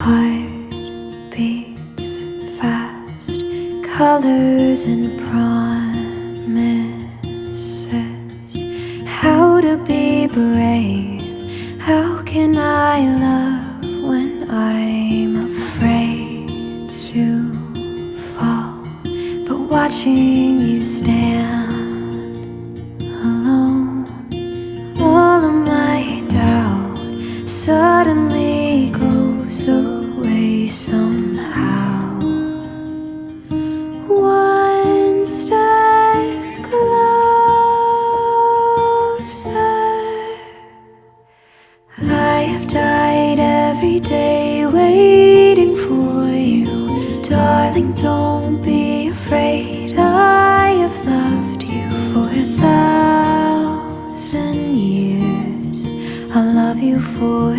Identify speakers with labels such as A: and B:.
A: Heart beats fast, colors and promises. How to be brave, how can I love when I'm afraid to fall? But watching you stand alone, all of my doubt suddenly goes away somehow. One step closer. I have died every day waiting for you. Darling, don't be afraid. I have loved you for 1,000 years. I'll love you for